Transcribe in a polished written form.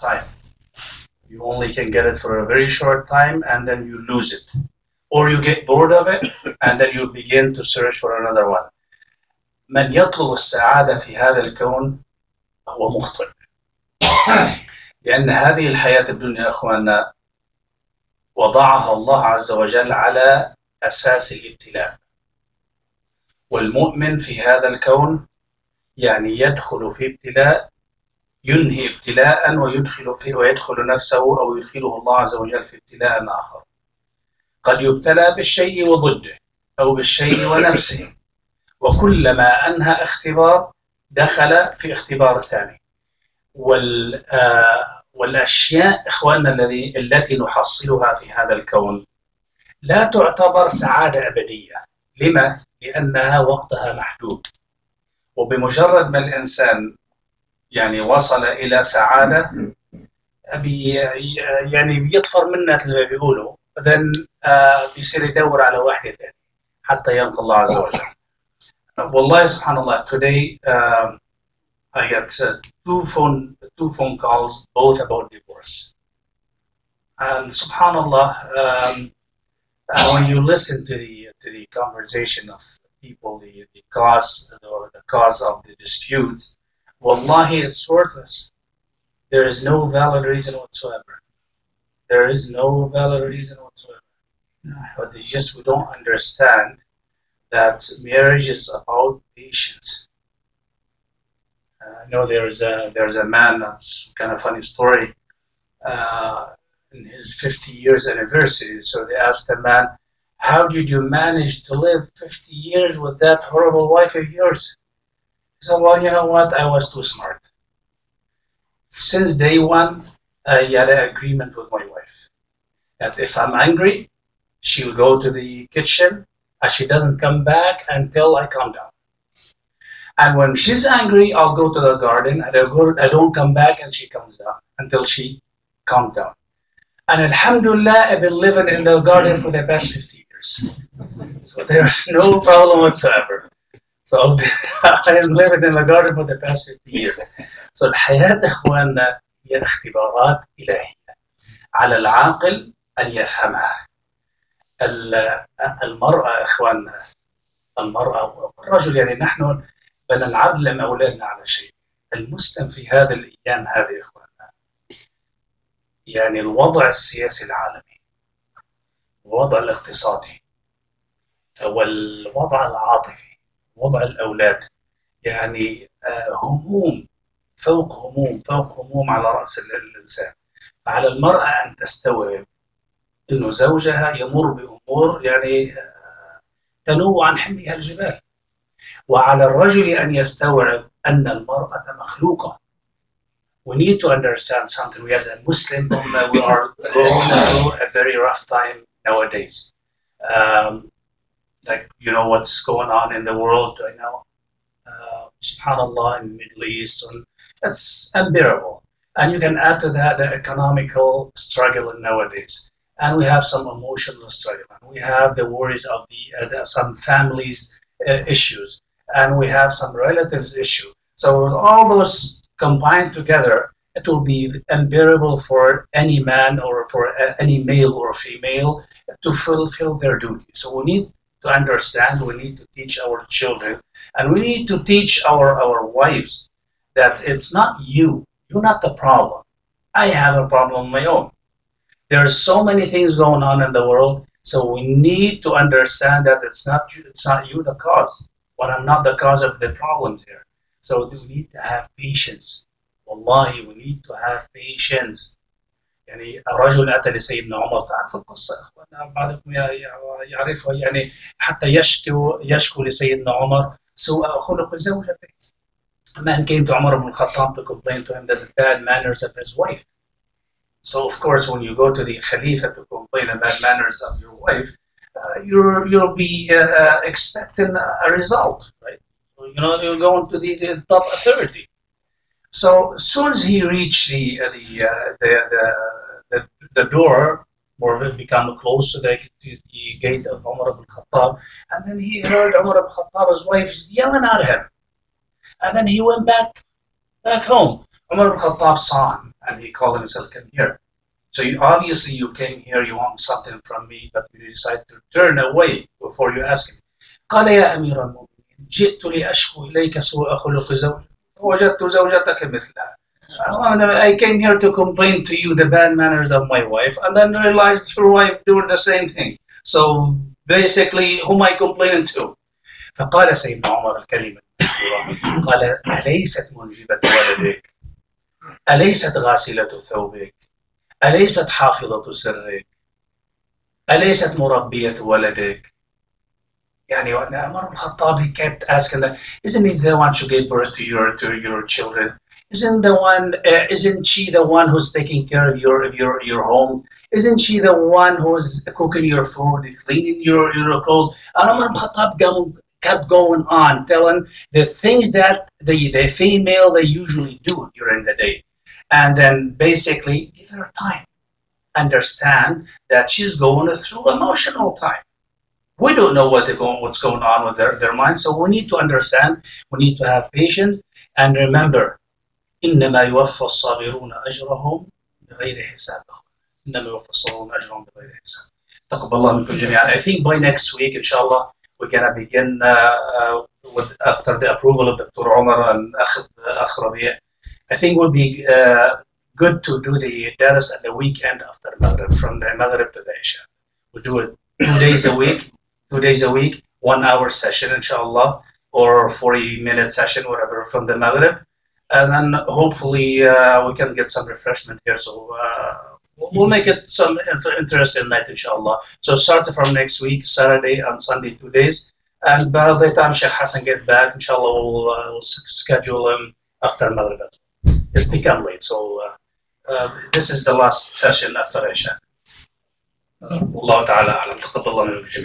time. You only can get it for a very short time and then you lose it. Or you get bored of it and then you begin to search for another one. من يطلب السعادة في هذا الكون هو مخطئ. لأن هذه الحياة الدنيا أخواننا وضعها الله عز وجل على أساس الابتلاء. والمؤمن في هذا الكون يعني يدخل في ابتلاء، ينهي ابتلاء ويدخل فيه ويدخل نفسه أو يدخله الله عز وجل في ابتلاء آخر. قد يبتلى بالشيء وضده أو بالشيء ونفسه، وكلما أنهى اختبار دخل في اختبار ثاني. والأشياء إخواننا التي نحصلها في هذا الكون لا تعتبر سعادة أبدية. لما؟ لأنها وقتها محدود. وبمجرد ما الإنسان يعني وصل إلى سعادة يعني بيطفر منها زي ما بيقولوا، بعدين بيصير يدور على واحدة ثانية حتى يلقى الله عز وجل. والله سبحان الله, today I got two phone calls, both about divorce. And subhanallah, when you listen to the conversation of people, the cause of the disputes, wallahi, it's worthless. There is no valid reason whatsoever. There is no valid reason whatsoever. But it's just we don't understand that marriage is about patience. I know there's a man, that's kind of a funny story, in his 50 years anniversary. So they asked the man, how did you manage to live 50 years with that horrible wife of yours? He said, well, you know what, I was too smart. Since day one, I had an agreement with my wife that if I'm angry, she will go to the kitchen and she doesn't come back until I calm down. And when she's angry, I'll go to the garden and I don't come back and she comes down until she calms down. And alhamdulillah, I've been living in the garden for the past 50 years. So there's no problem whatsoever. So I am living in the garden for the past 50 years. So الحياة إخواننا هي اختبارات إلهية على العاقل أن يفهمها. المرأة إخواننا، المرأة والرجل، يعني نحن بنلعب أولادنا على شيء. المسلم في هذه الأيام هذه إخواننا، يعني الوضع السياسي العالمي، الوضع الاقتصادي، والوضع العاطفي، وضع الأولاد، يعني هموم فوق هموم فوق هموم على رأس الإنسان. فعلى المرأة أن تستوعب أنه زوجها يمر بأمور يعني تنوب عن حملها الجبال، وعلى الرجل أن يستوعب أن المرأة مخلوقة. We need to understand something. We as a Muslim we are going through a very rough time nowadays. Like, you know what's going on in the world right now, subhanallah, in the Middle East, and it's unbearable. And you can add to that the economical struggle nowadays, and we have some emotional struggle, and we have the worries of some families issues, and we have some relatives issue. So all those combined together, it will be unbearable for any man or for any male or female to fulfill their duty. So we need to understand, we need to teach our children, and we need to teach our wives that it's not you. You're not the problem. I have a problem of my own. There's so many things going on in the world, so we need to understand that it's not you the cause, but I'm not the cause of the problems here. So we need to have patience. Wallahi, we need to have patience. يعني الرجل أتى لسيدنا عمر، تعرف القصة إخواننا بعضكم يعرفها، يعني حتى يشكو لسيدنا عمر سوء خلق زوجته. A man came to Umar ibn al-Khattab to complain to him that the bad manners of his wife. So of course, when you go to the Khalifa to complain about bad manners of your wife, you'll be expecting a result, right? So, you know, you're going to the top authority. So as soon as he reached the door, or become close to the gate of Umar ibn al-Khattab, and then he heard Umar ibn al-Khattab's wife yelling at him. And then he went back home. Umar ibn al-Khattab saw him, and he called himself, come here. So obviously you came here, you want something from me, but you decide to turn away before you ask him. قال يا أمير المؤمنين جئت لأشكو إليك سوء خلق زوجي فوجدت زوجتك مثلها. I came here to complain to you the bad manners of my wife, and then realized your wife doing the same thing. So basically, who am I complaining to? فقال سيدنا عمر الكلمة قال أليست منجبة ولدك؟ أليست غاسلة ثوبك؟ أليست حافظة سرك؟ أليست مربية ولدك؟ يعني Umar al-Khattab, he kept asking that, isn't he the one who gave birth to your children? Isn't she the one who's taking care of your home? Isn't she the one who's cooking your food, cleaning your clothes? And Umar al-Khattab kept going on, telling the things that the female they usually do during the day. And then basically give her time. Understand that she's going through emotional time. We don't know what's going on with their mind, so we need to understand, we need to have patience, and remember, إنما يوفى الصابرون أجرهم بغير حساب. إنما يوفى الصابرون أجرهم بغير حساب. تقبل الله منكم جميعا. I think by next week, inshallah, we're gonna begin with after the approval of Dr. Omar and Akh Rabi'. I think it would be good to do the dars at the weekend after Maghrib, from the Maghrib to the Isha. We'll do it 2 days a week. 2 days a week, 1 hour session, inshallah, or 40-minute session, whatever, from the Maghrib. And then hopefully we can get some refreshment here. So we'll make it some interesting night, inshallah. So start from next week, Saturday and Sunday, 2 days. And by the time Sheikh Hassan get back, inshallah, we'll schedule him after Maghrib. It's become late. So this is the last session after Isha. Allah Ta'ala alam.